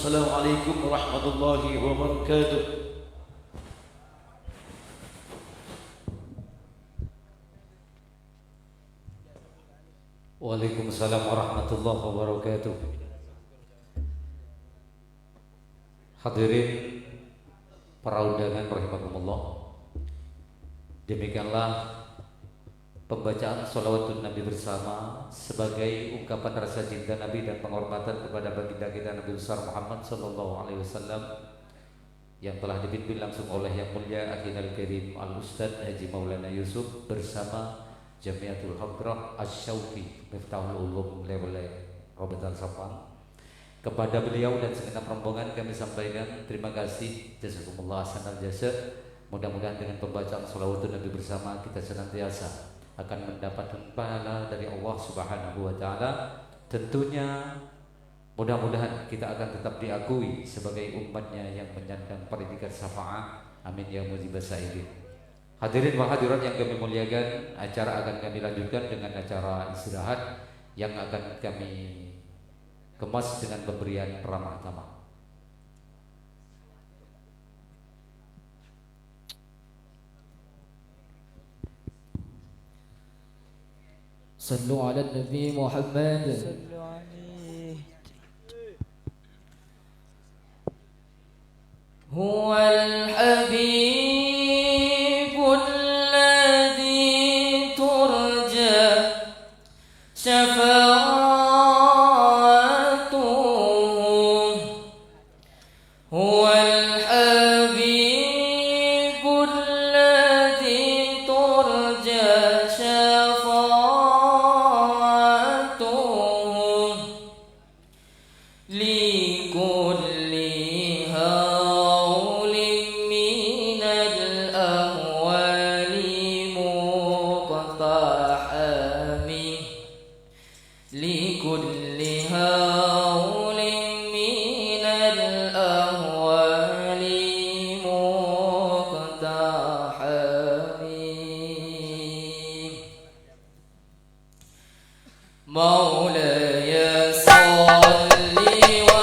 Assalamualaikum warahmatullahi wabarakatuh. Waalaikumsalam warahmatullahi wabarakatuh. Hadirin para undangan rahimakumullah. Demikianlah pembacaan sholawatun Nabi bersama sebagai ungkapan rasa cinta Nabi dan penghormatan kepada baginda kita Nabi besar Muhammad sallallahu alaihi wasallam yang telah dipimpin langsung oleh Yang Mulia Akhinal Karim Al-Ustadz Haji Maulana Yusuf bersama Jamiatul Hadrah Asy-Syauqi Miftahul Ulum Lewele Robetal Sapang. Kepada beliau dan segenap rombongan kami sampaikan terima kasih, jazakumullah hasanal jasa. Mudah-mudahan dengan pembacaan sholawatun Nabi bersama kita senantiasa akan mendapatkan pahala dari Allah Subhanahu wa taala. Tentunya mudah-mudahan kita akan tetap diakui sebagai umatnya yang menyandang predikat syafaat. Amin ya mujibas sa'ilin. Hadirin wa hadirat yang kami muliakan, acara akan kami lanjutkan dengan acara istirahat yang akan kami kemas dengan pemberian ramah tamah. Sallu ala Nabi Muhammad. Huwal habibul ladzi turja syafa'atuhu. Huwal habibul ladzi turja syafa'atuhu. Likulli haulin minal ahwali muqtahami. Likulli haulin minal ahwali muqtahami. Maulaya salli wa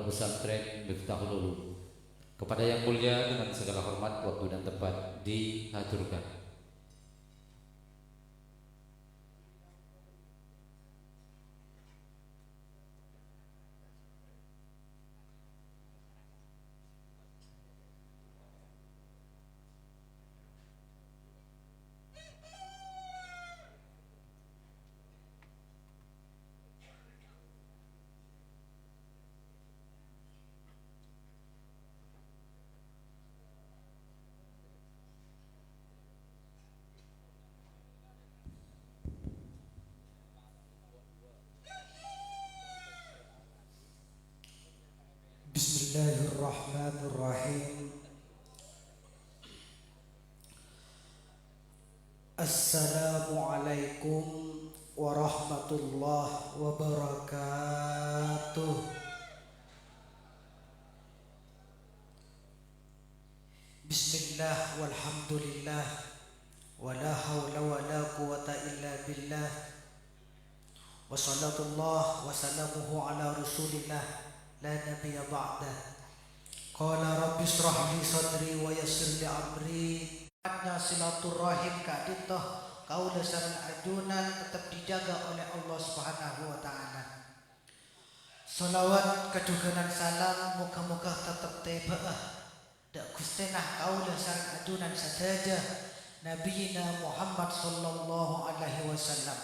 Pesantren Miftahul Ulum. Kepada yang mulia dengan segala hormat, waktu dan tempat diaturkan. Bismillahirrahmanirrahim. Assalamualaikum warahmatullahi wabarakatuh. Bismillah walhamdulillah wala hawla wala quwata illa billah. Wassalatullah wassalamuhu ala rasulillah la nabiyya ba'dah. Qala rabbi shrah li sadri wa yassir li amri. Adna silaturahim kaditoh kaula sareng ajunan tetap dijaga oleh Allah Subhanahu wa taala. Salawat kaduganan salam muka-muka tetap tebaah dak gustenah kaula sareng ajunan saja Nabiina Muhammad sallallahu alaihi wasallam.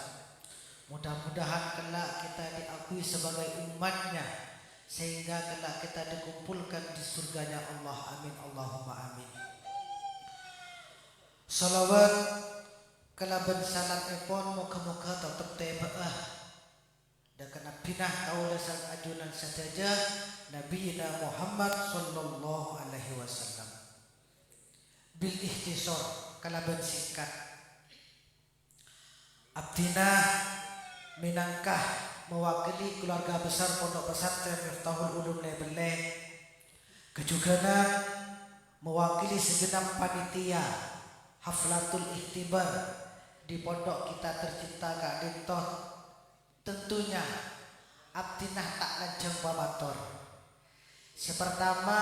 Mudah-mudahan kelak kita diakui sebagai umatnya, sehingga kelak kita dikumpulkan di surganya Allah. Amin Allahumma amin. Salawat kalaban salam epon muka-muka tetap tebaah dan kena pinah kaula sang ajunan saja Nabiina Muhammad sallallahu alaihi wasallam. Bil ikhtisar kalaban singkat abdina minangkah mewakili keluarga besar Pondok Pesantren Miftahul Ulum Lebeleng, kejuganan mewakili segenap panitia Haflatul Ikhtibar di pondok kita tercinta Kak Dintoh. Tentunya abdinah tak lanjang pamator. Sepertama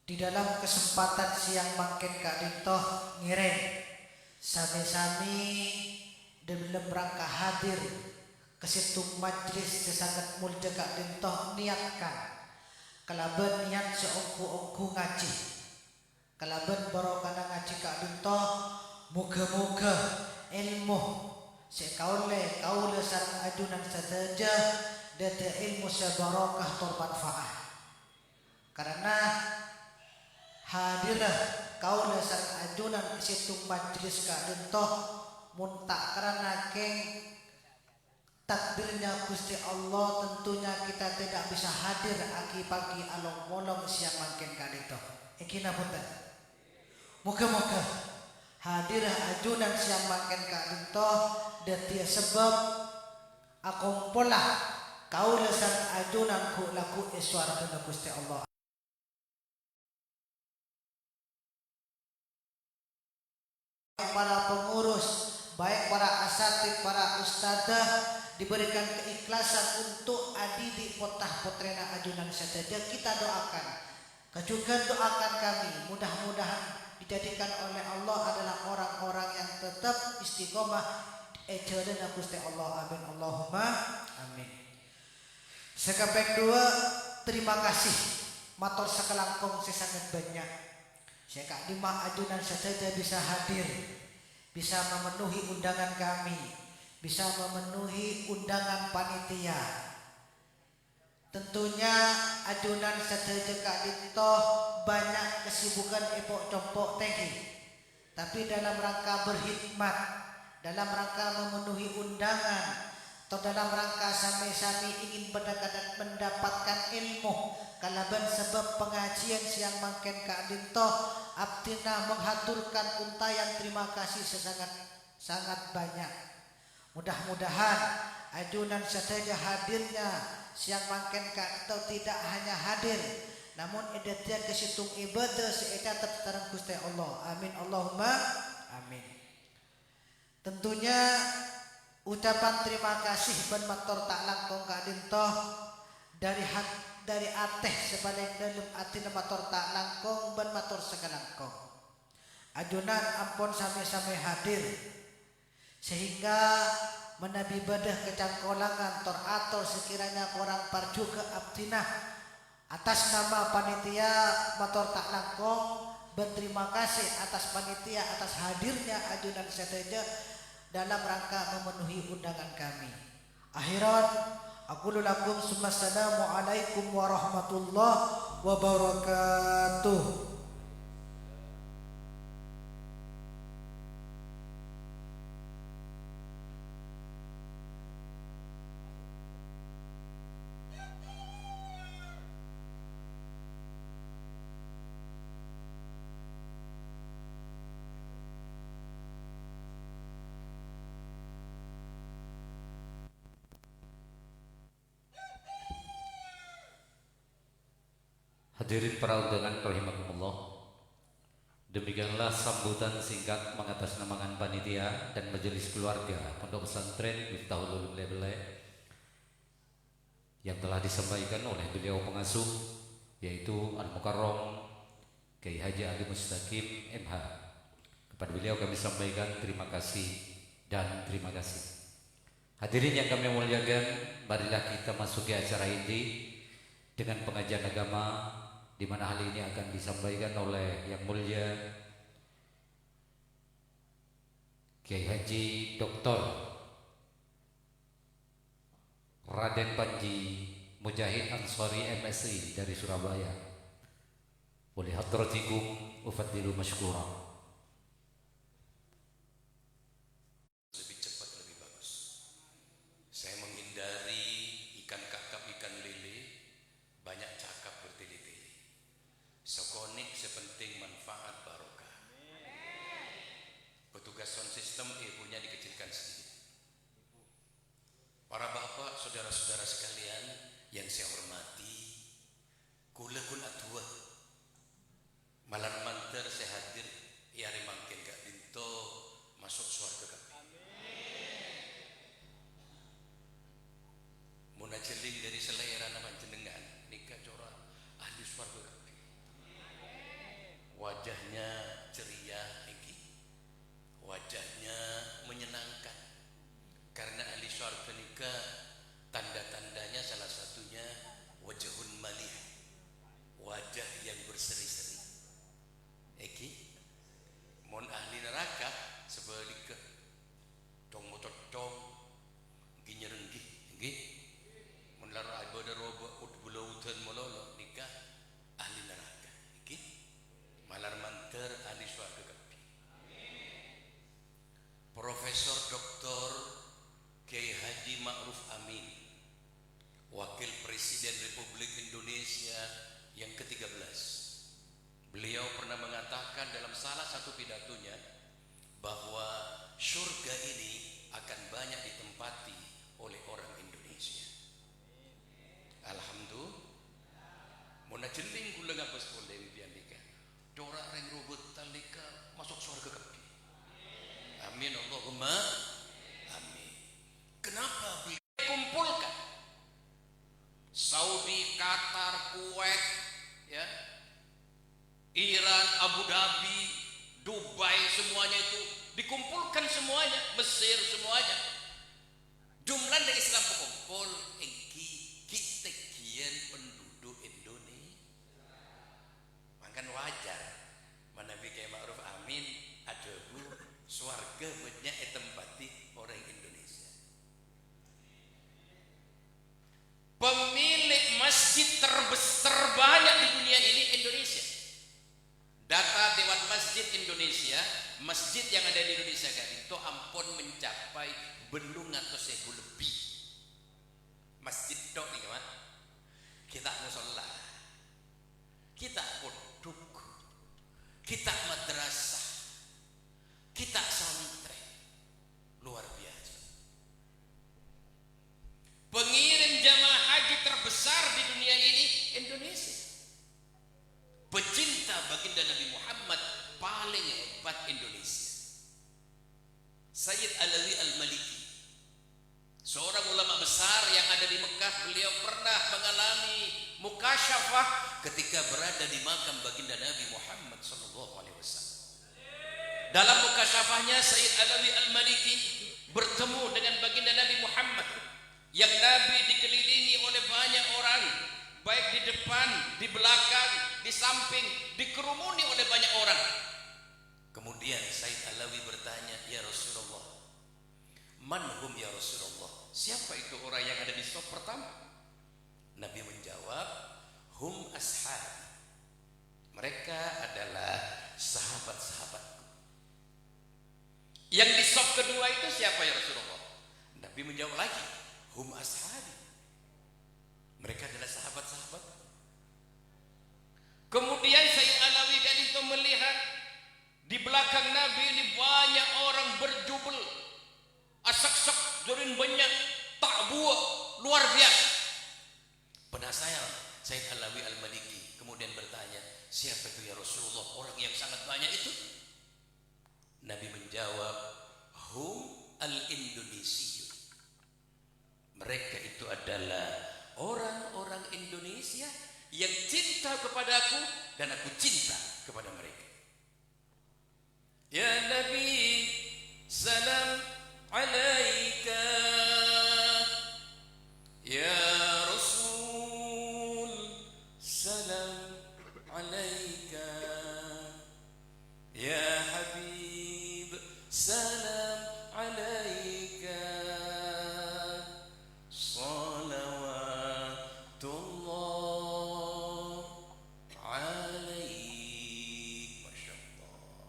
di dalam kesempatan siang mangken Kak Dintoh ngiring sami-sami dalam rangka hadir kesitung majlis sesangat mulja Kak Dintoh niatkan kalaban niat seongku-ongku ngaji kalaban barokana ngaji Kak Dintoh moga-moga ilmu sekaule kaula sareng ajunan saja dada ilmu sebarokah termanfaat karena hadirah kaula sareng ajunan kesitung majlis Kak Dintoh muntak karena keng takdirnya Gusti Allah. Tentunya kita tidak bisa hadir aki pagi along molong siang mangken kali itu. Ikina punten. Moga-moga hadir ajunan siang mangken kali itu detia sebab aku pola kaula sang ajunan ku laku iswar kana Gusti Allah. Para pengurus, baik para asatid, para ustadzah diberikan keikhlasan untuk adidi potah potrena ajunan saja. Kita doakan, juga doakan kami mudah-mudahan dijadikan oleh Allah adalah orang-orang yang tetap istiqomah ejadan Gusti Allah. Amin Allahumma amin. Sekapek dua, terima kasih matur sakelangkung sesangat banyak. Saya Kak Dima ajunan saja bisa hadir, bisa memenuhi undangan kami, bisa memenuhi undangan panitia. Tentunya ajunan saja Kak Dintoh banyak kesibukan epok compok teki, tapi dalam rangka berkhidmat, dalam rangka memenuhi undangan, atau dalam rangka sami-sami ingin mendapatkan ilmu kalaban sebab pengajian siang mangken Kak Dintoh abdina menghaturkan untayan terima kasih sangat banyak. Mudah-mudahan ajunan saja hadirnya siang mangken Kak Dintoh tidak hanya hadir, namun edatnya kesitung ibadah seedat tertarang Gusti Allah. Amin Allahumma amin. Tentunya ucapan terima kasih ben matur tak langkung Kak Dintoh dari ateh sebaling dalam atina matur tak langkong ban matur sekalangkong. Ajunan ampun sami-sami hadir sehingga menabi bedah kecangkolangan tor atur sekiranya korang parju ke abdinah atas nama panitia matur tak langkong. Berterima kasih atas panitia atas hadirnya ajunan seteja dalam rangka memenuhi undangan kami. Akhiran aku lakum assalamualaikum warahmatullahi wabarakatuh. Hadirin para undangan rahimakumullah. Demikianlah sambutan singkat mengatasnamakan panitia dan majelis keluarga Pondok Pesantren Miftahul Ulum Lebele yang telah disampaikan oleh beliau pengasuh yaitu Al-Mukarram Kiai Haji Ali Mustaqim MH. Kepada beliau kami sampaikan terima kasih dan terima kasih. Hadirin yang kami muliakan, marilah kita masuki acara ini dengan pengajian agama, di mana hal ini akan disampaikan oleh Yang Mulia Kiai Haji Dr. Raden Panji Mujahid Ansori MSI dari Surabaya. Wali hadratikum ufaddilu masykuran. Lebih cepat lebih bagus. Saya menghindari ikan kakap ikan lele, banyak cakap bertele-tele. Sekonik sepenting manfaat barokah. Petugas sound system punya dikecilkan sedikit. Para bapak, saudara-saudara sekalian yang saya hormati, kula kun atua malam manter saya hadir ya remangkin gak binto masuk surga kami. Muna celing dari selera nama jenengan nikah cora ahli surga kami. Wajahnya ceria tinggi, wajahnya menyenangkan karena ahli surga nikah tanda-tandanya salah satunya wajahun malih, wajah yang berseri-seri. Eki mon ahli neraka sebaliknya dong motor dong ginyerenggi nggih mun lara ibadah roba ut bulautan mololo nikah ahli neraka iki malar manter ahli swarga kapi. Profesor Dr. Kiai Haji Ma'ruf Amin, Wakil Presiden Republik Indonesia yang ke-13. Beliau pernah mengatakan dalam salah satu pidatonya bahwa surga ini akan banyak ditempati oleh orang Indonesia. Alhamdulillah. Mona jeling gula ngapus oleh impian nikah. Dora reng robot talika masuk surga kapi. Amin Allahumma amin. Kenapa beliau kumpulkan Saudi, Qatar, Kuwait, ya, Iran, Abu Dhabi, Dubai, semuanya itu dikumpulkan semuanya, Mesir semuanya. Jumlah dari Islam berkumpul, kita kian penduduk Indonesia. Makan wajar, Nabi Kiai Ma'ruf Amin ada bu swarga banyak tempati orang Indonesia. Pemilik masjid terbanyak di dunia ini Indonesia. Data Dewan Masjid Indonesia, masjid yang ada di Indonesia kan itu ampun mencapai belum atau 1000 lebih. Masjid tok nih kawan. Kita musola, kita pondok, kita madrasah, kita santri, luar biasa. Pengirim jamaah haji terbesar di dunia ini Indonesia. Pecinta baginda Nabi Muhammad paling hebat Indonesia. Sayyid Alawi Al-Maliki, seorang ulama besar yang ada di Mekah, beliau pernah mengalami muka mukasyafah ketika berada di makam baginda Nabi Muhammad sallallahu alaihi wasallam. Dalam mukasyafahnya Sayyid Alawi Al-Maliki bertemu dengan baginda Nabi Muhammad yang Nabi dikelilingi oleh banyak orang, baik di depan, di belakang, di samping, dikerumuni oleh banyak orang. Kemudian Sayyid Alawi bertanya, "Ya Rasulullah, man hum ya Rasulullah? Siapa itu orang yang ada di saf pertama?" Nabi menjawab, "Hum ashab." Mereka adalah sahabat-sahabatku. Yang di saf kedua itu siapa ya Rasulullah? Nabi menjawab lagi, "Hum ashabi." Mereka adalah sahabat-sahabat. Kemudian Sayyid Alawi kan itu melihat di belakang Nabi ini banyak orang berjubel, asak-sak, jurin banyak, tak buah, luar biasa. Penasaran Sayyid Alawi Al-Maliki kemudian bertanya, "Siapa itu ya Rasulullah orang yang sangat banyak itu?" Nabi menjawab, "Hum al-Indonesiyu." Mereka itu adalah orang-orang Indonesia yang cinta kepadaku dan aku cinta kepada mereka. Ya Nabi, salam alaika. Ya Rasul, salam alaika. Ya Habib, salam alaika. Salawatullah alaik. Masya Allah.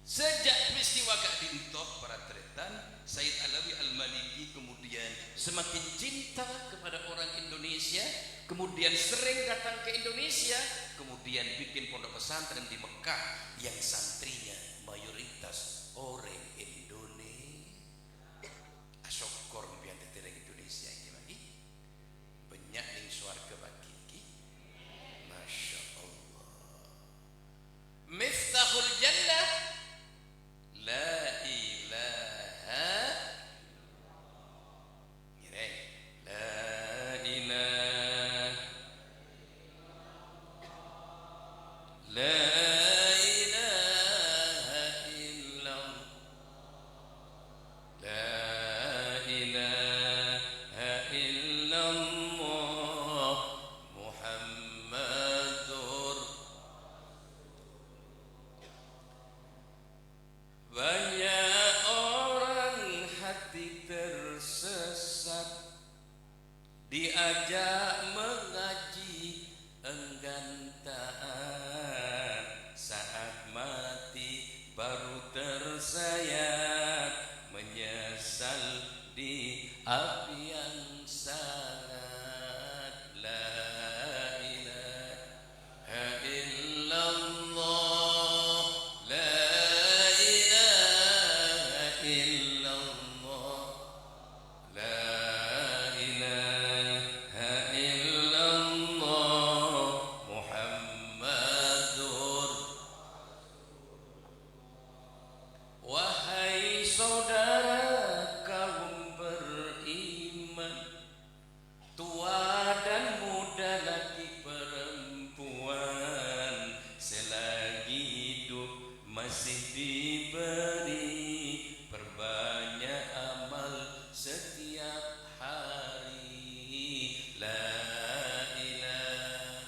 Sejak peristiwa Kak Dintoh para tretan, Sayyid Alawi Al-Maliki kemudian semakin cinta kepada orang Indonesia, kemudian sering datang ke Indonesia, kemudian bikin pondok pesantren di Mekah yang santrinya mayoritas orang Indonesia. Asyokor mbiyan tetereng Indonesia ini bagi banyak ning swarga bagi iki. Masya Allah. Miftahul jannah la ilaha ngireng la ilaha la ilaha illallah la ilaha illallah Muhammadur. Banyak orang hati tersesat, diajak mengaji enggan taat, saat mati baru tersayat, menyesal di api yang sangat. La ilaha illallah, la ilaha illallah, la ilaha illallah Muhammadur. Wahai saudara kaum beriman, tua dan muda, laki perempuan, selagi hidup masih diberi, perbanyak amal setiap hari. La ilaha,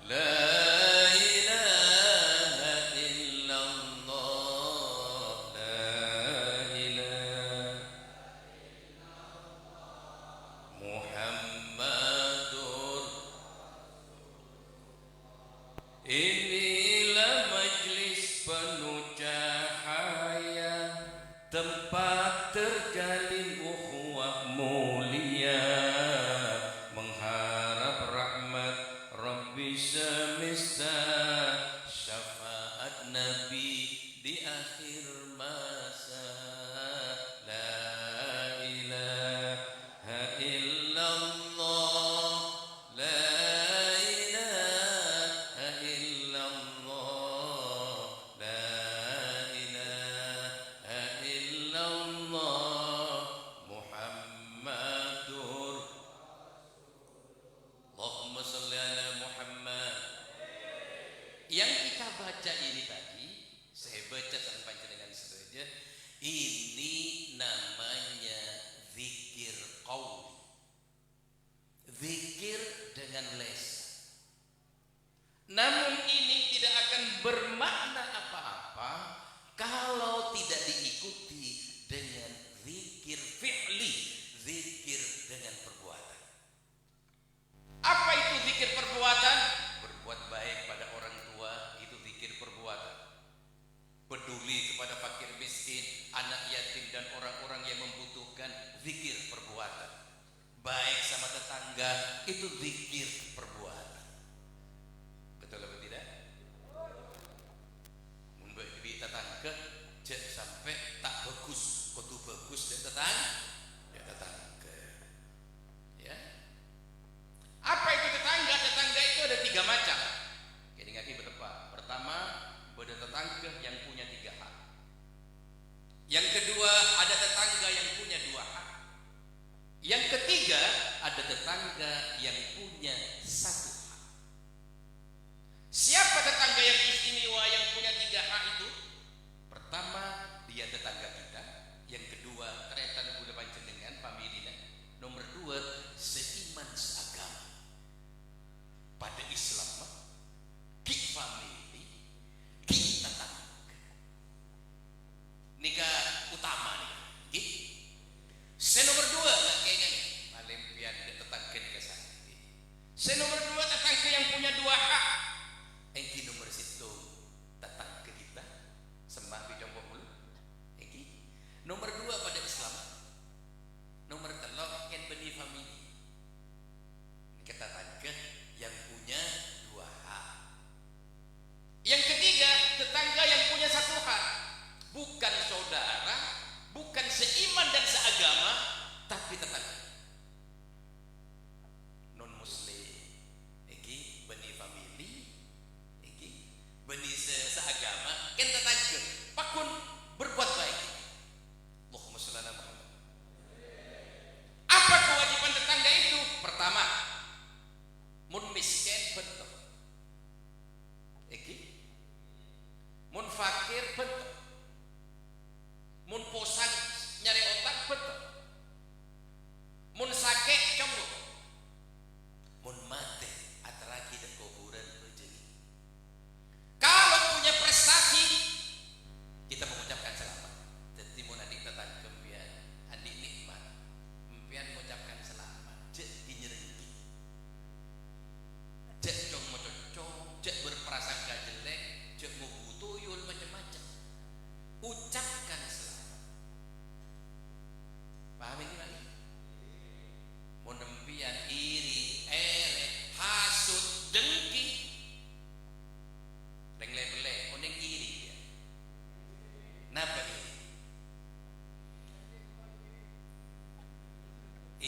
la ilaha illallah, la ilaha Muhammadur. Inilah majlis penuh cahaya, tempat terjalin ukhuwah mulia, mengharap rahmat Rabbi semesta, syafaat Nabi di akhir masa. La ilaha illallah, la ilaha illallah, la ilaha illallah Ini namanya zikir qauli. Zikir dengan lisan. Namun ini tidak akan bermakna apa-apa kalau tidak diikuti dengan zikir fi'li, zikir dengan perbuatan. Apa itu zikir perbuatan? Berbuat baik pada orang tua, itu zikir perbuatan. Peduli kepada fakir miskin, anak yatim dan orang-orang yang membutuhkan, zikir perbuatan. Baik sama tetangga, itu zikir perbuatan. Betul atau tidak? Mun di tetangga cek sampai tak bagus, kudu bagus dan tetangga. Ya. Apa itu tetangga? Tetangga itu ada 3 macam. Jadi ngaki berdepan. Pertama, ada tetangga yang punya 3 hak. Yang kedua, ada tetangga yang punya 2 hak. Yang ketiga, ada tetangga yang punya 1 hak. Siapa tetangga yang istimewa yang punya 3 hak itu? Pertama, dia tetangga kita. Yang kedua, ternyata udah panjenengan familina. Nomor 2, seiman seagama. Pada Islam, ki family, ki tetangga. Nikah utama nih. Nomor 2 nggak kayaknya nih. Malempian tetangga nikah saya. Nomor 2 tetangga yang punya 2 hak. Eki nomor 1 tetangga kita sembah bidang mulu. Eki nomor 2 pada Islam. Nomor 3 yang beni family. Kita tetangga yang punya 2 hak. Yang ketiga, tetangga yang punya 1 hak. Bukan saudara, bukan seiman dan seagama, tapi tetangga. Non muslim. Iki beni family. Iki beni seagama, kan tetangga. Pakun berbuat baik. Allahumma shalli ala Muhammad. Apa kewajiban tetangga itu? Pertama, mun miskin betul. Iki mun fakir betul. Mun posang nyari otak betul. Mun sakit cembuk. Mun mati atraki dan kuburan rezeki. Kalau punya prestasi, kita mengucapkan selamat. Jadi mun adik tetangga kempian, adik nikmat, kempian mengucapkan selamat. Cek dinyerengki. Cek cong mococong, cek berprasangka jelek, cek ngubu tuyul macam-macam. Ucapkan selamat. Paham ini lagi? Menempian iri, ere, hasut, dengki, rengle-rengle, oneng iri ya. Napa iri?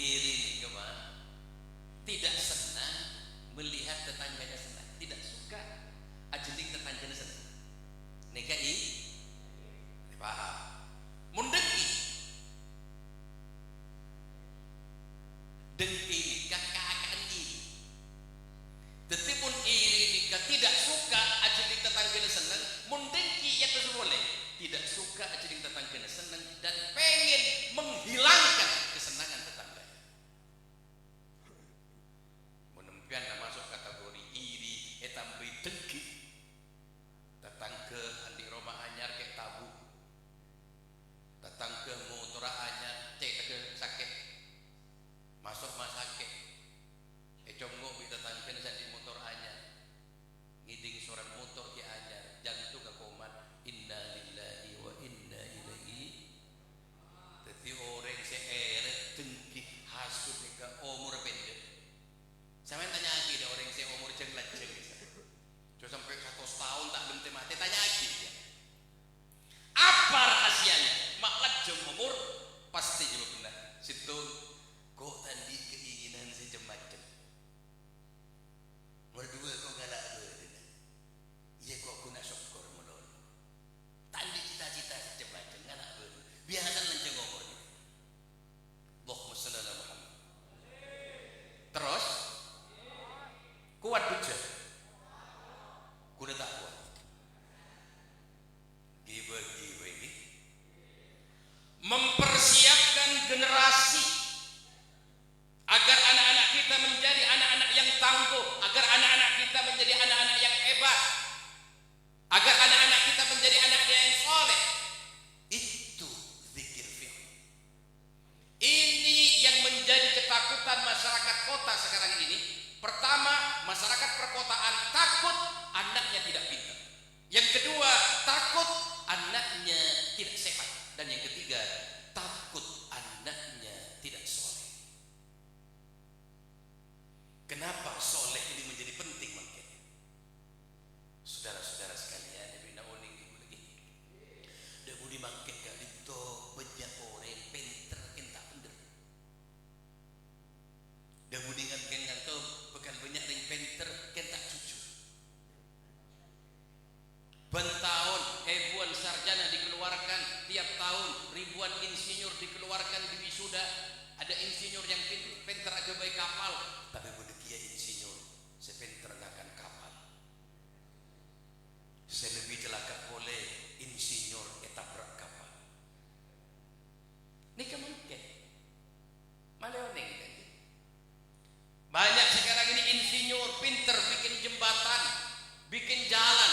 Iri nih kemana? Tidak senang melihat tetangganya senang, tidak suka ajeling tetangganya senang. Neka iri, paham? Mundengki. Dengki nikah keakaan iri. Tetipun iri nikah tidak suka ajeling tetangganya senang, mundengki ya terus boleh. Tidak suka ajeling tetangganya senang dan pengen menghilangkan kesenangan tetangganya. Menempian masuk kategori iri, etambi dengki. Tetangga andi rumah anyar kayak tabu. Tetangga motor anyar cek sakit. Masuk rumah sakit mempersiapkan generasi agar anak-anak kita menjadi anak-anak yang tangguh, agar anak-anak kita menjadi anak-anak yang hebat, agar anak-anak kita menjadi anak yang soleh. Itu zikir fi'li. Ini yang menjadi ketakutan masyarakat kota sekarang ini. Pertama, masyarakat perkotaan takut anaknya tidak pintar. Yang kedua, takut anaknya tidak sehat. Dan yang ketiga, takut anaknya tidak soleh. Kenapa soleh ini menjadi penting mungkin? Saudara-saudara sekalian, bina uning ibu lagi. Dah budi mangke gak dito banyak orang pinter kentak bener. Dah budi ngangken nganto bekal banyak yang pinter kentak cucu. Bentahun ribuan sarjana dikeluarkan tiap tahun, ribuan insinyur dikeluarkan di wisuda. Ada insinyur yang pinter agak baik kapal, tapi budi dia insinyur sepinter gak akan kapal. Saya lebih celaka boleh insinyur etabrak kapal. Ini kemungkinan maleoning kan? Banyak sekarang ini insinyur pinter bikin jembatan, bikin jalan,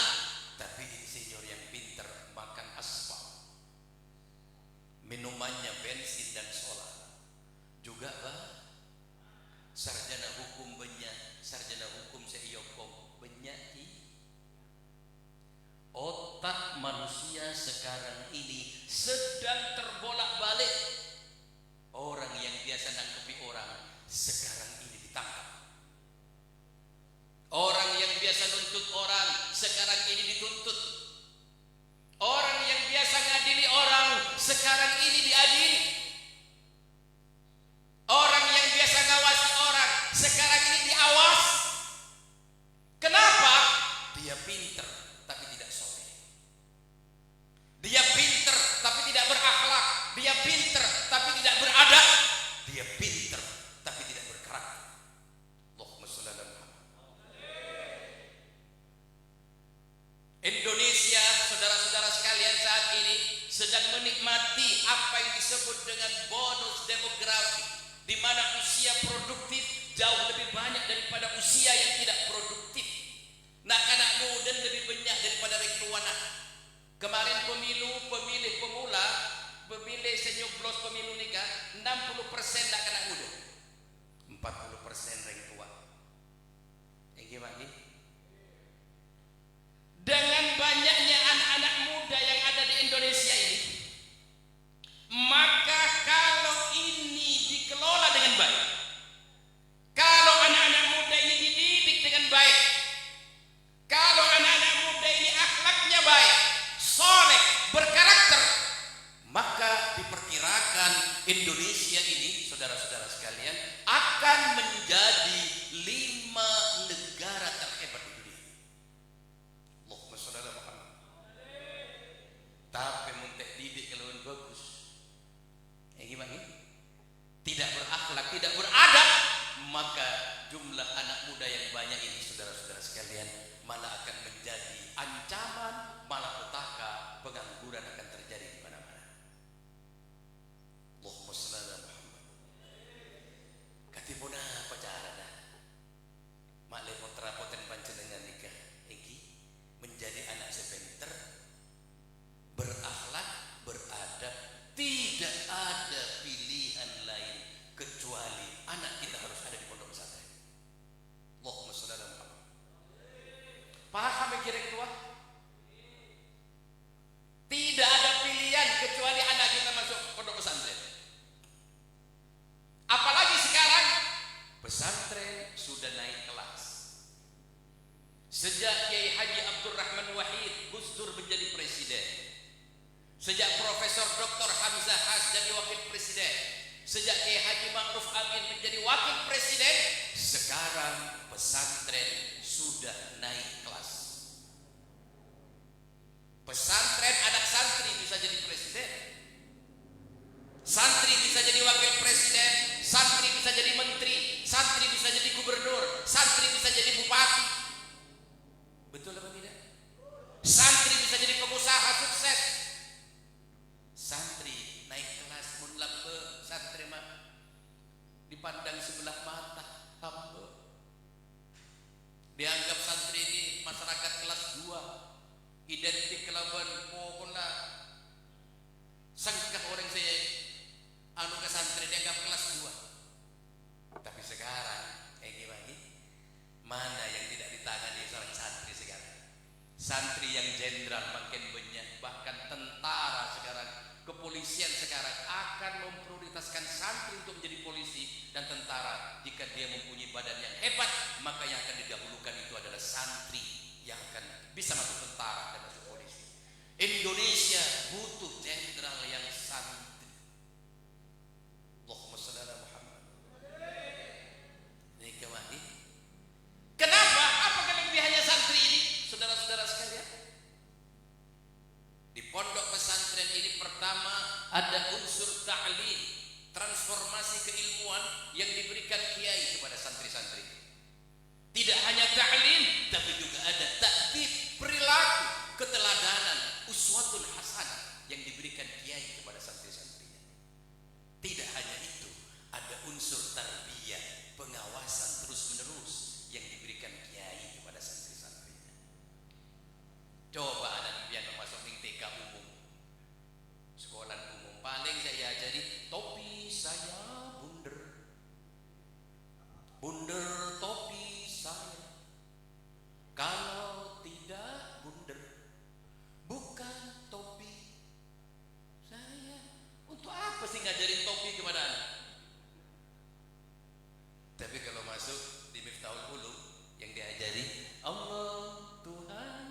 tapi insinyur yang pinter makan aspal, minumannya bensin dan solar. Juga bah sarjana hukum banyak, sarjana hukum seiyokong banyak. Otak manusia sekarang ini sedang terbolak-balik. Orang yang biasa nangkepi orang sekarang ini ditangkap. Orang yang biasa nuntut orang sekarang ini dituntut. Orang yang biasa ngadili orang sekarang ini diadili. Orang yang biasa ngawasi orang sekarang ini diawas. Kenapa? Dia pinter tapi tidak soleh. Dia pinter tapi tidak berakhlak. Dia pinter tapi tidak beradab. Dia pinter tapi tidak berkarakter. Allahumma shalli ala Muhammad. Indonesia, saudara-saudara sekalian, saat ini sedang menikmati apa yang disebut dengan bonus demografi, di mana usia produktif jauh lebih banyak daripada usia yang tidak produktif. Anak muda lebih banyak daripada rekruana. Kemarin pemilih pemula, pemilih senyoblos pemilu nikah 60% nak anak muda, 40% reng tua. Yang gimana? Dengan banyaknya anak-anak muda yang ada di Indonesia ini, maka kalau ini dikelola dengan baik, kalau anak-anak muda ini dididik dengan baik, kalau anak-anak muda ini akhlaknya baik, soleh, berkarakter, maka diperkirakan Indonesia ini, saudara-saudara sekalian, akan menjadi 5 negara terhebat di dunia. Allahumma shalli ala Muhammad. Tapi muntek didik kalau bagus, gimana? Tidak berakhlak, tidak beradab, maka jumlah anak muda yang banyak ini, saudara-saudara sekalian, malah akan menjadi ancaman, malapetaka, pengangguran akan terjadi di mana-mana. Allahumma shalli ala Muhammad. Katipun apa caranya? Mak lepot rapoten panjenengan nikah iki menjadi anak sepenter, berakhlak, beradab, tidak ada pilihan lain kecuali anak kita harus ada di pondok pesantren. Allahumma shalli ala Muhammad. Paham kira tua? Tidak ada pilihan kecuali anak kita masuk pondok pesantren. Apalagi sekarang pesantren sudah naik kelas. Sejak Kiai Haji Abdurrahman Wahid Gus Dur menjadi presiden, sejak Profesor Dr. Hamzah Has jadi wakil presiden, sejak Kiai Haji Ma'ruf Amin menjadi wakil presiden, sekarang pesantren sudah naik kelas. Pesantren anak santri bisa jadi presiden, santri bisa jadi wakil presiden, santri bisa jadi menteri, santri bisa jadi gubernur, santri bisa jadi bupati. Betul apa tidak? Santri bisa jadi pengusaha sukses. Santri naik kelas akan memprioritaskan santri untuk menjadi polisi dan tentara. Jika dia mempunyai badan yang hebat, maka yang akan didahulukan itu adalah santri yang akan bisa masuk tentara dan masuk polisi. Indonesia butuh jenderal yang santri. Allahumma shalli ala Muhammad. Ini kemana? Kenapa? Apa kelebihannya santri ini, saudara-saudara sekalian? Di pondok pesantren ini pertama ada unsur ta'lim, transformasi keilmuan yang diberikan kiai kepada santri-santri. Tidak hanya ta'lim, tapi juga ada ta'dib, perilaku, keteladanan, uswatun hasanah yang diberikan kiai kepada santri-santrinya. Tidak hanya itu, ada unsur tarbiyah, pengawasan terus-menerus yang diberikan kiai kepada santri-santrinya. Coba anak biar masuk di TK umum, sekolah umum, paling saya ajari topi saya bunder, bunder topi saya. Kalau tidak bunder, bukan topi saya. Untuk apa sih ngajarin topi kepada anak? Tapi kalau masuk di Miftahul Ulum yang diajari Allah Tuhan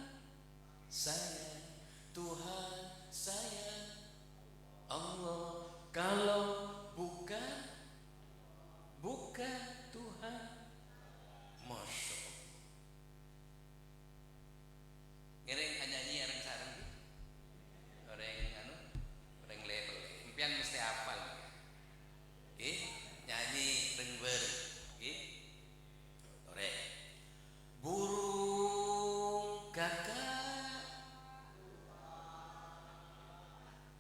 saya, Tuhan saya, Allah. Kalau bukan Tuhan, Masya Allah. Ngereng nyanyi orang sarang, orang level, impian mesti hafal. Nyanyi rengber, burung kakak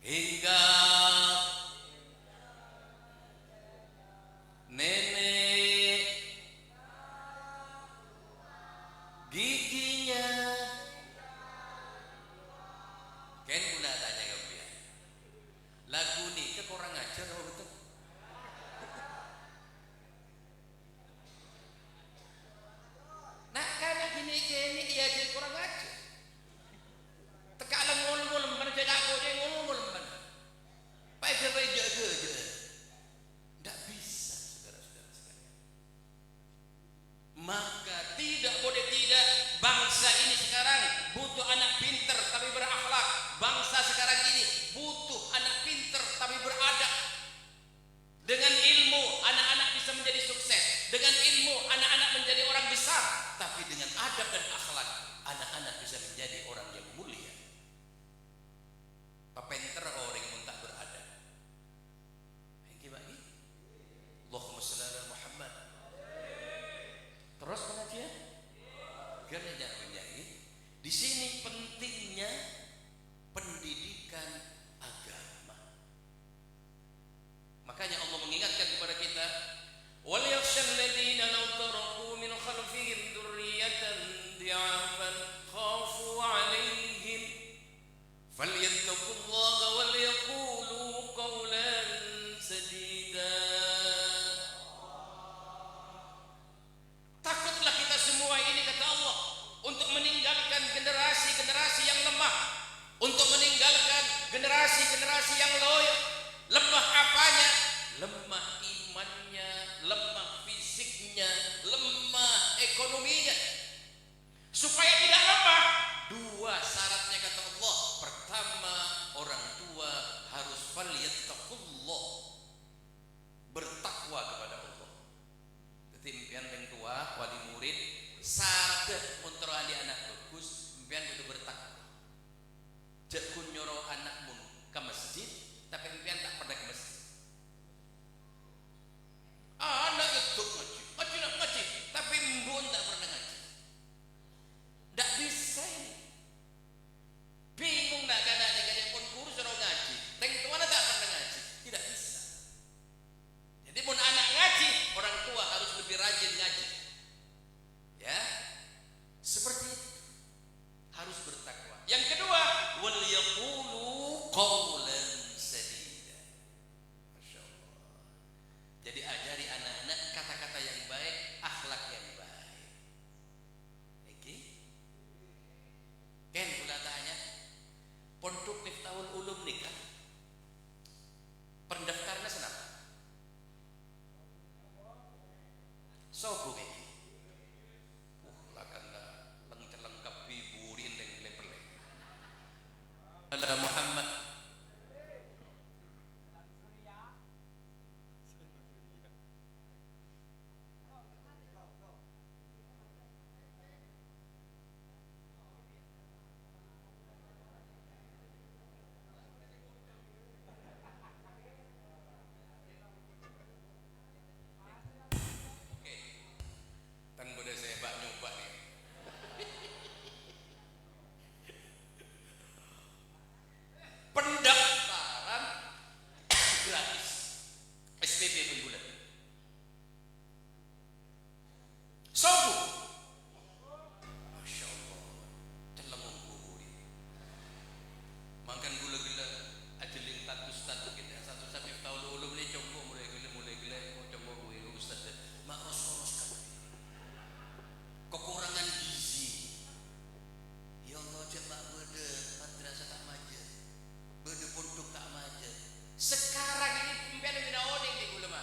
hingga nenek giginya kan pula tanya ke dia lagu nih ke kurang ajar oh betul. Nah karena gini dia jadi kurang ajar. Tekalan ngul-ngul mana jaga aku dia ngul-ngul mana. Pakai reja ke aja. Tidak bisa saudara-saudara sekalian. Maka tidak boleh tidak, bangsa ini sekarang butuh anak pinter tapi berakhlak. Bangsa sekarang ini butuh anak pinter tapi beradab. Dengan ilmu anak-anak bisa menjadi sukses. Dengan ilmu anak-anak menjadi orang besar. Tapi dengan adab dan akhlak anak-anak bisa menjadi orang yang mulia. Papenter orang yang tak beradab. Yang bagi Allahumma shalli ala Muhammad. Terus pengajian kerja menjadi di sini pentingnya pendidikan agama. Makanya Allah mengingatkan kepada kita, wal yakhshal ladzina law taraku min khalfihim dzurriyyatan dhi'afan khafu 'alaihim falyattaqullaha wal yaqulu qawlan sadida. Takutlah kita semua ini kata Allah untuk meninggalkan generasi-generasi yang lemah, untuk meninggalkan generasi-generasi yang loyo. Lemah apanya? Lemah imannya, lemah fisiknya, lemah ekonominya. Supaya tidak lemah, dua syaratnya kata Allah. Pertama, orang tua harus falyattaqullah, bertakwa kepada Allah. Jadi impian yang tua, wali murid, syarat untuk ahli anak bagus, impian itu bertakwa. Jangan nyuruh anakmu ke masjid, tapi impian tak pernah ke masjid. Anak itu ngaji, tapi mbun tak pernah ngaji. Tak bisa ini. Bingung nak kan adik-adik pun guru suruh ngaji, tapi tuan tak pernah ngaji, tidak bisa. Jadi pun anak ngaji, orang tua harus lebih rajin ngaji. Ya, seperti itu. Harus bertakwa. Yang kedua, wal yaqulu qawlan sadida. gratis. SPP pun bulan. Sobu. Masya Allah. Dalam kubur ini. Makan gula-gula. Ajalin tatus tatu kita. Satu sampai tahun lalu mulai coba mulai gula. Mau coba gue Ustaz. Mak ros kami. Kekurangan gizi. Ya Allah cepat berde madrasah tak maja. Berde pondok tak maja. Sekarang ini pimpinan bina oning di ulama.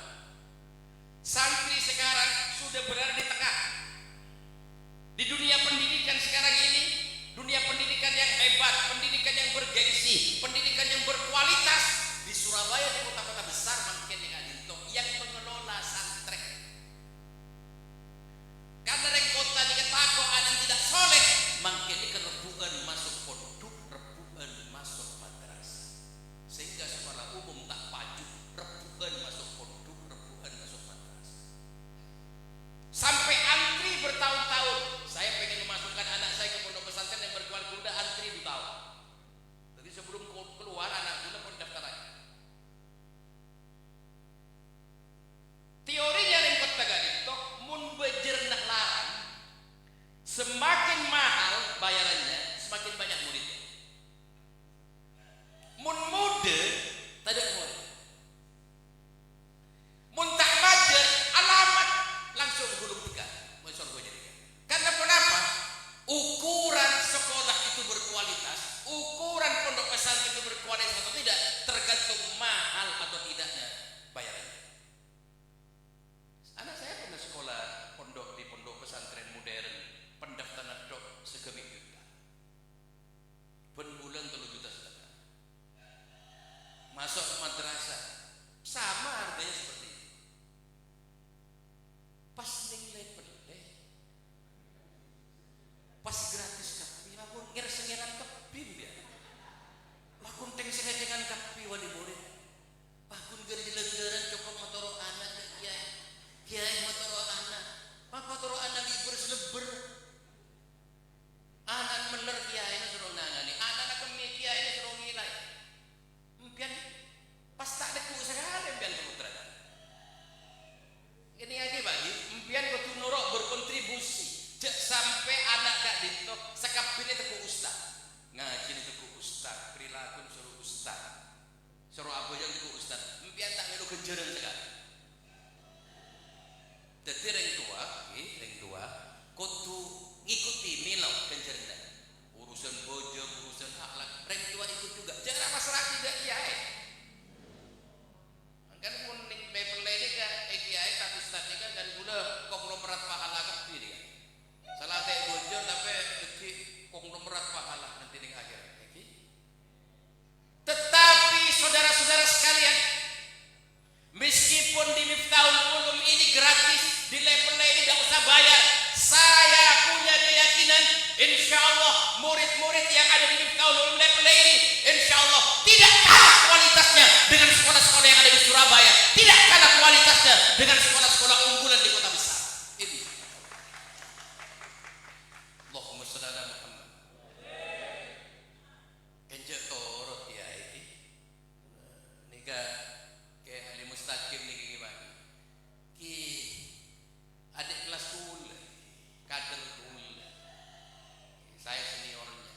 Santri sekarang sudah berada di tengah. Di dunia pendidikan sekarang ini, dunia pendidikan yang hebat, pendidikan yang bergengsi, pendidikan yang berkualitas di Surabaya, di kota-kota besar makin yang mengelola santri. Karena yang kota ini ketako anak tidak soleh, makin ini kerebuan masuk pondok, rebuan masuk madrasah. Sehingga sekolah umum tak paju, rebuan masuk pondok, rebuan masuk madrasah. Sampai antri bertahun-tahun. Saya pengen memasukkan anak saya ke pondok pesantren yang berkeluarga, antri 2 tahun. Jadi sebelum keluar anak gula pun daftaran. Teorinya yang kota gadito mun bejernah larang, semakin mahal bayarannya, semakin banyak muridnya. Mun muda tidak murid. Mun tak majer alamat langsung gulung tiga. Mun sorgo jadi. Karena kenapa? Ukuran sekolah itu berkualitas, ukuran pondok pesantren itu berkualitas atau tidak tergantung mahal atau tidaknya bayarannya. Anak saya pernah sekolah di pondok pesantren modern, pendaftaran dok segemi juta. Ben bulan 3 juta setengah. Masuk madrasah sama harganya seperti itu. Pas nilai peleh, pas gratis kapi, lakun ngeres-ngeran kapi dia. Lakun teng-sengan dengan kapi wali murid. Lakun gerjelegeran cukup motoro anak kiai motoro anak. Pak motoro anak libur seleber. Anak meler kiai na suruh nangani. Anak kemi kiai na suruh ngilai. Mungkin pas tak deku sekali mungkin kemudian. Ini lagi bagi mungkin kau nurok berkontribusi. Cek sampai anak kak dito sekapine teku ustaz. Ngaji ni teku ustaz, perilaku suruh ustaz. Suruh apa yang teku ustaz. Mungkin tak melu kejaran sekali. Jadi yang tua, kau tu ngikuti milau kejaran. Urusan bojo, urusan akhlak, yang tua ikut juga. Jangan masyarakat tidak kiai. Kan pun level ini kan kiai tak ustaz ni kan dan gula konglomerat pahala kapi dia. Salah tak bocor tapi detik konglomerat pahala nanti di akhirat. Tetapi saudara-saudara sekalian, meskipun di Miftahul Ulum ini gratis, di level ini tidak usah bayar, saya punya keyakinan insya Allah murid-murid yang ada di Miftahul Ulum level ini insya Allah tidak kalah kualitasnya dengan sekolah-sekolah yang ada di Surabaya, tidak kalah kualitasnya dengan sekolah-sekolah unggulan di kota besar. Ini Allahumma shalli ala Muhammad. Kenjak torot ya ini nika kayak ahli mustaqim nih gimana ki adik kelas kul kader kul saya seniornya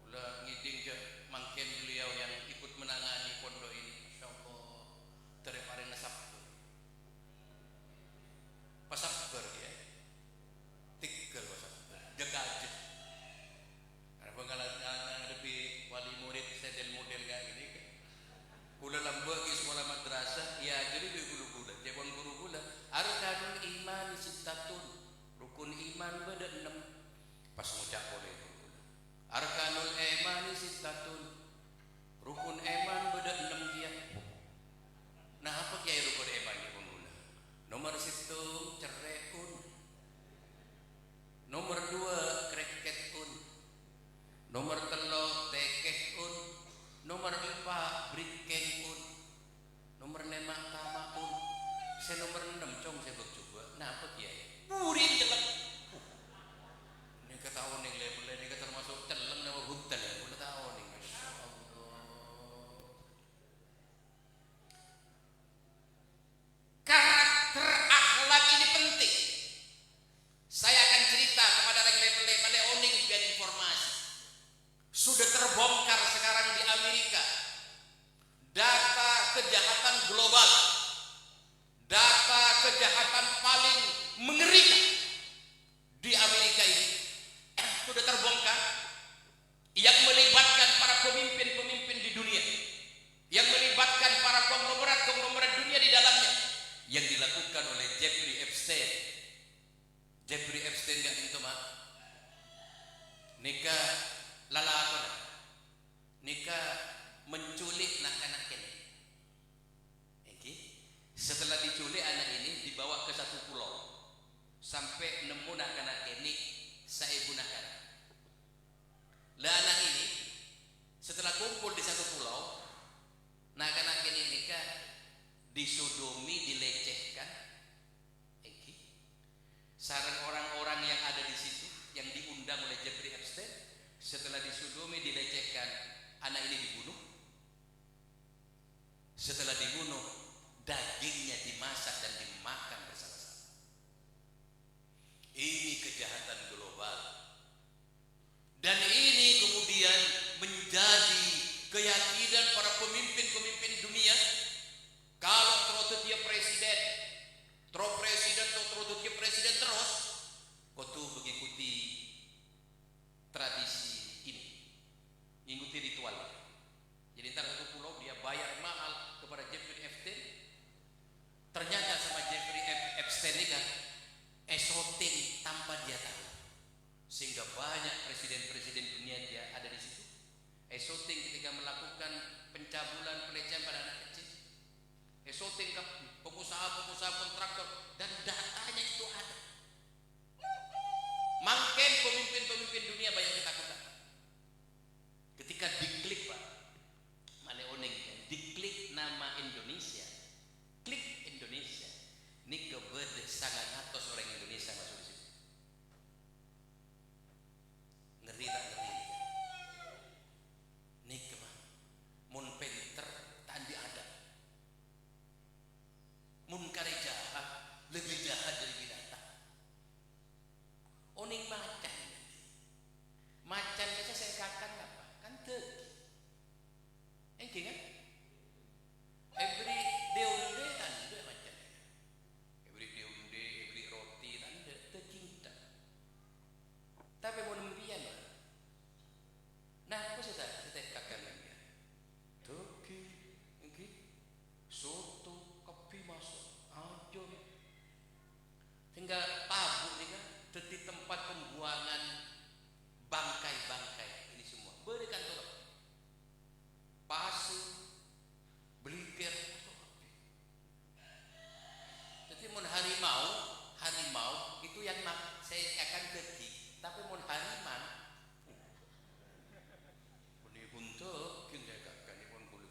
ulah ngiding je mangken beliau yang ikut menangani pondok ini insyaallah daripada nasabur pasabur ya tiga pasabur jaga aja karena pengalaman lebih wali murid sedel model kayak gini kula global, data kejahatan paling mengerikan di Amerika ini sudah terbongkar, yang melibatkan para pemimpin-pemimpin di dunia, yang melibatkan para konglomerat dunia di dalamnya, yang dilakukan oleh Jeffrey Epstein. Jeffrey Epstein gak itu mah nikah lalakon, nikah menculik anak ini. Setelah diculik anak ini dibawa ke satu pulau sampai nemu anak ini saibu nakana. Lah anak ini setelah kumpul di satu pulau, anak ini nikah disodomi, dilecehkan. Sarang orang-orang yang ada di situ yang diundang oleh Jeffrey Epstein, setelah disodomi, dilecehkan, anak ini dibunuh. Setelah dibunuh, dagingnya dimasak dan dimakan bersama-sama. Ini kejahatan global. Dan ini kemudian menjadi keyakinan para pemimpin-pemimpin dunia. Kalau terus dia presiden terus, kau tuh mengikuti tradisi ini, mengikuti ritual. Jadi ntar satu pulau dia bayar mahal kepada Jeffrey Epstein. Ternyata sama Jeffrey Epstein ini kan esoting tanpa dia tahu, sehingga banyak presiden-presiden dunia dia ada di situ. Esoting ketika melakukan pencabulan, pelecehan pada anak kecil. Esoting ke pengusaha kontraktor, dan datanya itu ada. Makin pemimpin-pemimpin dunia banyak ketakutan. Ketika diklik Pak, mana oning, diklik nama Indonesia, klik Indonesia, ini kebede sangat atas orang Indonesia masuk di situ. Ngeri tak ngeri? Ini kemana? Mun pinter tadi ada. Mun kare jahat, lebih jahat dari binatang. Oning macan. Macan saja saya katakan apa? Kan tegi. Kan? Every day tanda macam ni. Every roti tanda tercinta. Tapi mau nembian lah. Nah, apa saya katakan nembian? Tegi, soto, kopi masuk, ajo ni. Hingga pabuk ni kan, di tempat pembuangan bangkai-bangkai ini semua. Berikan tolong. Pasir, belipir, jadi mun harimau itu yang saya akan ketik, tapi mun hariman ini untuk kindagakan ini pun boleh.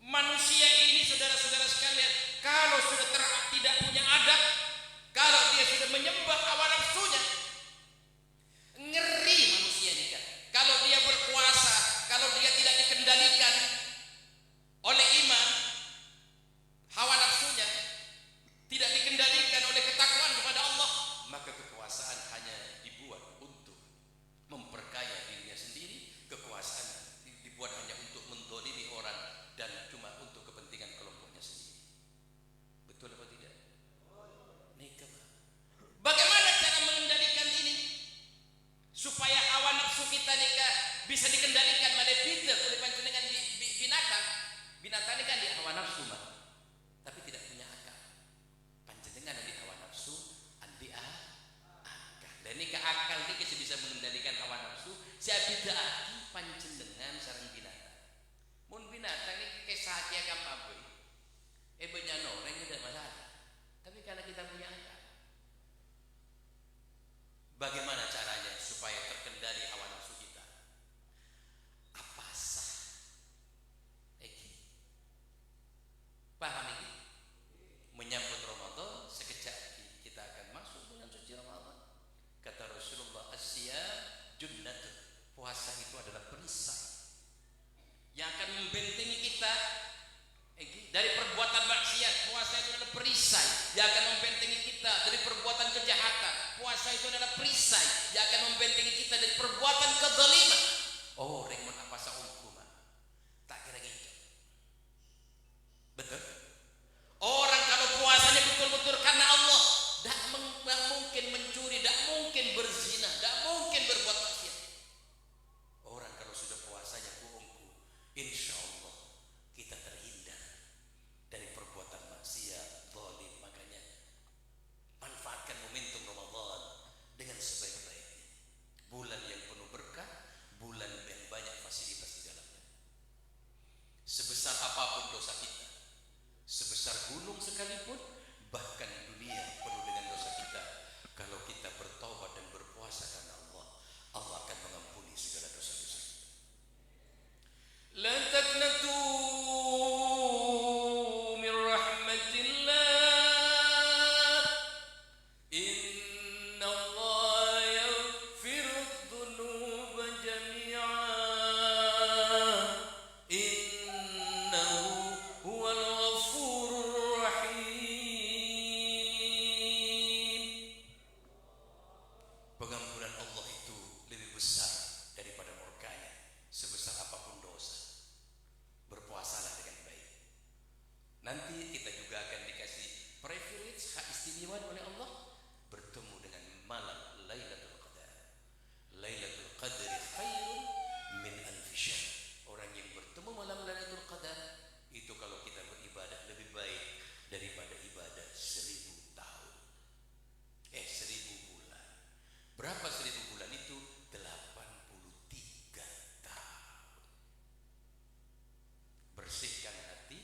Manusia ini saudara-saudara sekalian, kalau sudah tidak punya adab, kalau dia sudah menyembah hawa nafsunya, ngeri manusia ini kan. Kalau dia berkuasa, kalau dia tidak dikendalikan oleh iman, hawa nafsunya tidak dikendalikan oleh ketakwaan kepada Allah, maka kekuasaan hanya dibuat untuk memperkaya dirinya sendiri. Kekuasaan dibuat hanya untuk mendolimi orang dan cuma untuk kepentingan kelompoknya sendiri. Betul apa tidak? Nikah. Bagaimana cara mengendalikan ini supaya hawa nafsu kita nikah bisa dikendalikan oleh pinter oleh panjenengan binatang. Binatang ini kan di hawa nafsu mah, tapi tidak punya akal. Panjenengan di hawa nafsu, andi akal. Dan ini ke akal ini bisa mengendalikan hawa nafsu. Saya tidak panjenengan sareng binatang. Mun binatang ini kesakit agam apa? Banyak orang tidak masalah. Tapi karena kita punya akal, bagaimana caranya supaya terkendali hawa nafsu kita? Apa sah? Paham ini? Menyambut Ramadan, sekejap kita akan masuk bulan suci Ramadan. Kata Rasulullah, as-siyam junnatun. Puasa itu adalah perisai yang akan membentengi kita dari perbuatan maksiat. Puasa keistimewaan oleh Allah bertemu dengan malam Lailatul Qadar. Lailatul Qadri khairun min alfi syahr. Orang yang bertemu malam Lailatul Qadar itu kalau kita beribadah lebih baik daripada ibadah 1000 tahun. 1000 bulan. Berapa 1000 bulan itu? 83 tahun. Bersihkan hati,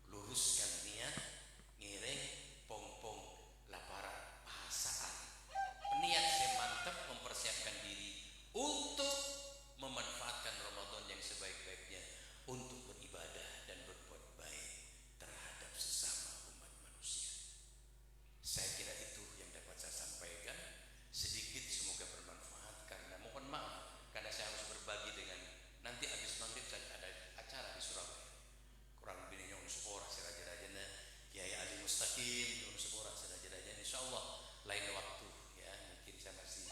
luruskan niat, ngiring, pong-pong, laparan, pasaan. Niat saya mantap mempersiapkan diri untuk memanfaatkan Ramadan yang sebaik-baiknya untuk beribadah dan berbuat baik terhadap sesama umat manusia. Saya kira itu yang dapat saya sampaikan. Sedikit semoga bermanfaat, karena mohon maaf karena saya harus berbagi dengan nanti habis maghrib saya ada acara di Surabaya. Kurang lebih nyong sepora seraja-rajana Kiai Ali Mustaqim nyong sepora seraja-rajana. Insyaallah lain waktu ya, mungkin saya masih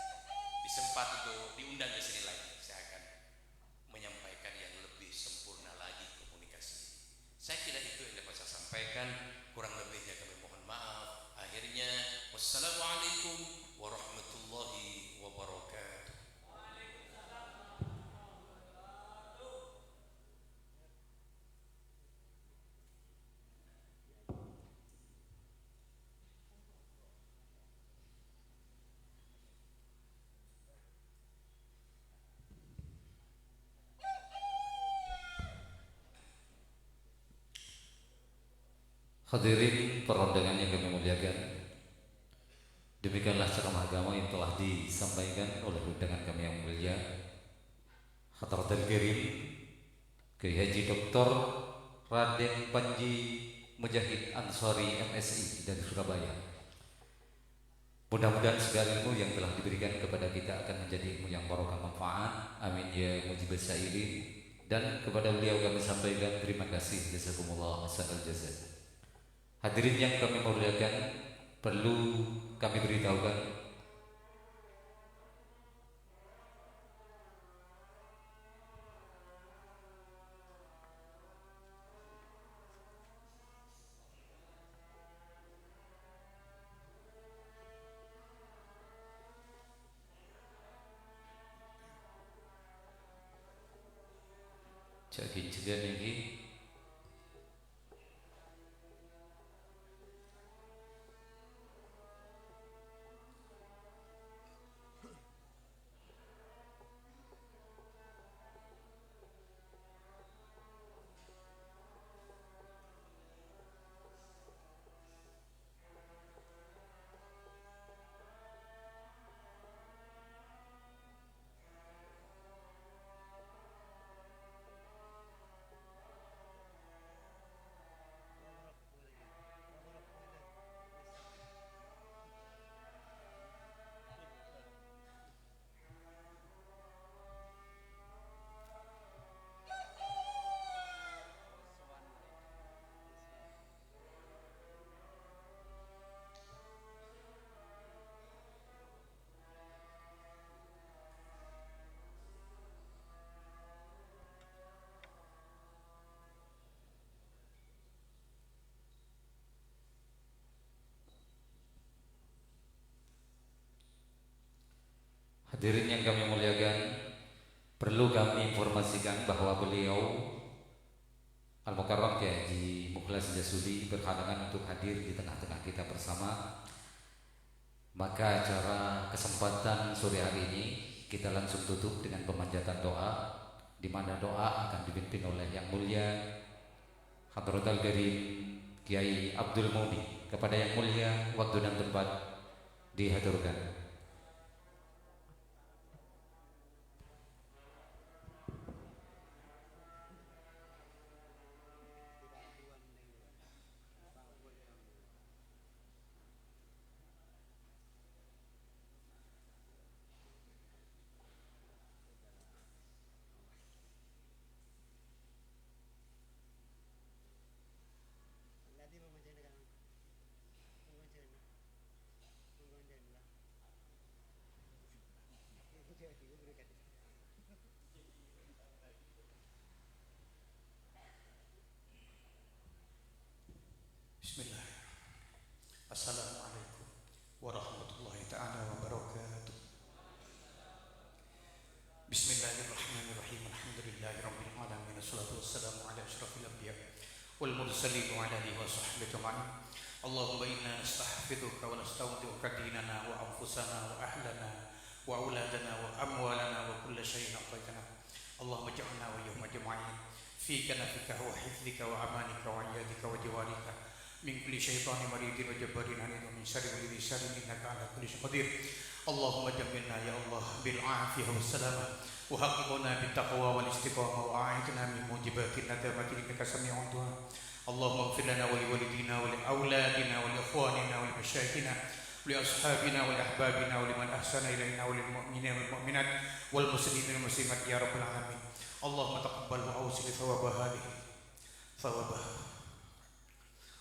disempat itu diundang ke sini lagi, saya akan menyampaikan yang lebih sempurna lagi komunikasi. Saya kira itu yang dapat saya sampaikan, kurang lebihnya kami mohon maaf. Akhirnya wassalamualaikum warahmatullahi wabarakatuh. Hadirin perundangan yang kami muliakan, demikianlah ceramah agama yang telah disampaikan oleh undangan kami yang mulia Hadratul Kirim Kiai Haji Dr. Raden Panji Mujahid Ansori MSI dari Surabaya. Mudah-mudahan segala ilmu yang telah diberikan kepada kita akan menjadi ilmu yang barokah manfaat. Amin ya mujibas sa'ilin. Dan kepada beliau kami sampaikan terima kasih, jazakumullah khairal jazaa. Hadirin yang kami muliakan, perlu kami beritahukan jadi ini hadirin yang kami muliakan, perlu kami informasikan bahwa beliau Al-Mukarram Kiai Haji Mukhlas Jasudi berhalangan untuk hadir di tengah-tengah kita bersama. Maka acara kesempatan sore hari ini kita langsung tutup dengan pemanjatan doa, di mana doa akan dipimpin oleh Yang Mulia Hadratul Karim Kiai Abdul Muni. Kepada Yang Mulia waktu dan tempat dihaturkan. Bismillahirrahmanirrahim. Assalamualaikum warahmatullahi taala wabarakatuh. Bismillahirrahmanirrahim. Alhamdulillahirabbil alamin. Wassalatu wassalamu ala asyrafil anbiya wal mursalin wa ala alihi wa sahbihi ajma'in. Allahumma inna nastahfiduka wa nastawdi'uka dinana wa anfusana wa ahlana wa auladana wa amwalana wa kulla shay'in a'taytana. Allahumma ij'alna wa iyyahum ajma'in fi kanafika wa hifdhika wa amanika wa iyadika wa jawarika min kulli syaitanir maridin wa jabbarin anid wa min syarri kulli syarrin innaka ala kulli syai'in qadir. Allahumma jammilna ya Allah bil afiyah was salamah wa haqqina bit taqwa wal istiqamah wa a'idna min mujibatin nadamati innaka sami'ud du'a. Allahumma ighfir lana wa li walidina wa li auladina wa li ikhwanina wa li masyayikhina wa li ashabina wa li ahbabina wa liman ahsana ilaina wa lil mu'minina wal mu'minat wal muslimin wal muslimat ya rabbal alamin. Allahumma taqabbal wa awsil thawaba hadhihi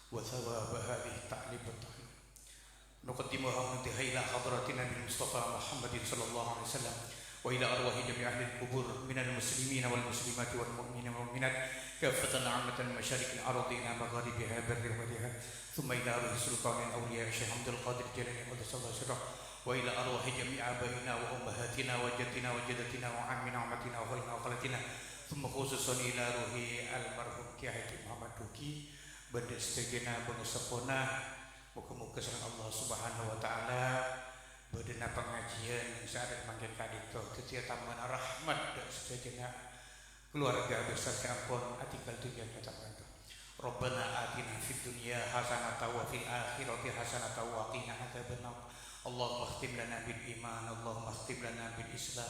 wa thawaba hadhihi ta'libat نقدمها وانتهى إلى حضرة النبي المصطفى محمد صلى الله عليه وسلم وإلى أرواح جميع أهل القبور من المسلمين والمسلمات والمؤمنين والمؤمنات كافة عامة مشارق الأرض إلى مغاربها بر وبحرها ثم إلى أرواح سلطان الأولياء الشيخ عبد القادر الجيلاني قدس الله سره وإلى أرواح جميع آبائنا وأمهاتنا وجدنا وجدتنا وعمنا وعمتنا وخالنا وخالتنا ثم خصوصا إلى روح المرحوم Kiai Muhammad Duki Banda Setagena Banda Sepona. Muka-muka sareng Allah Subhanahu wa taala beudena pengajian saat manggen kadito teu tambahan rahmat dan sedayana keluarga besar sampun atikal tujuan katakan. Rabbana atina fid dunya hasanatan wa fil akhirati hasanatan wa qina adzabannar. Allahumma khtim lana bil iman, Allahumma khtim lana bil islam,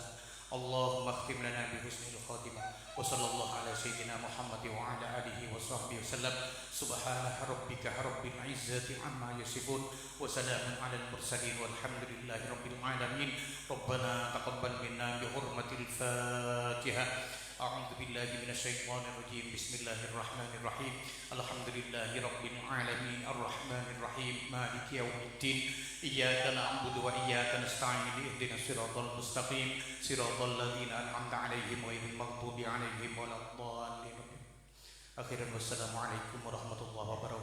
Allahumma khtim lana bi husnil khatimah. Wa sallallahu ala sayyidina Muhammad wa ala alihi wa sahbihi wasallam. Subhana rabbika rabbil izzati amma yasifun wa salamun alal mursalin walhamdulillahi rabbil alamin. Rabbana taqabbal minna bi hurmatil Fatihah. A'udzu billahi minasy syaithanir rajim. Bismillahirrahmanirrahim. Alhamdulillahi rabbil alamin arrahmanir rahim maliki yaumiddin. Iyyaka na'budu wa iyyaka nasta'in ihdinas siratal mustaqim siratal ladzina an'amta 'alaihim ghairil maghdubi 'alaihim waladdallin. Akhiran wassalamu alaikum warahmatullahi wabarakatuh.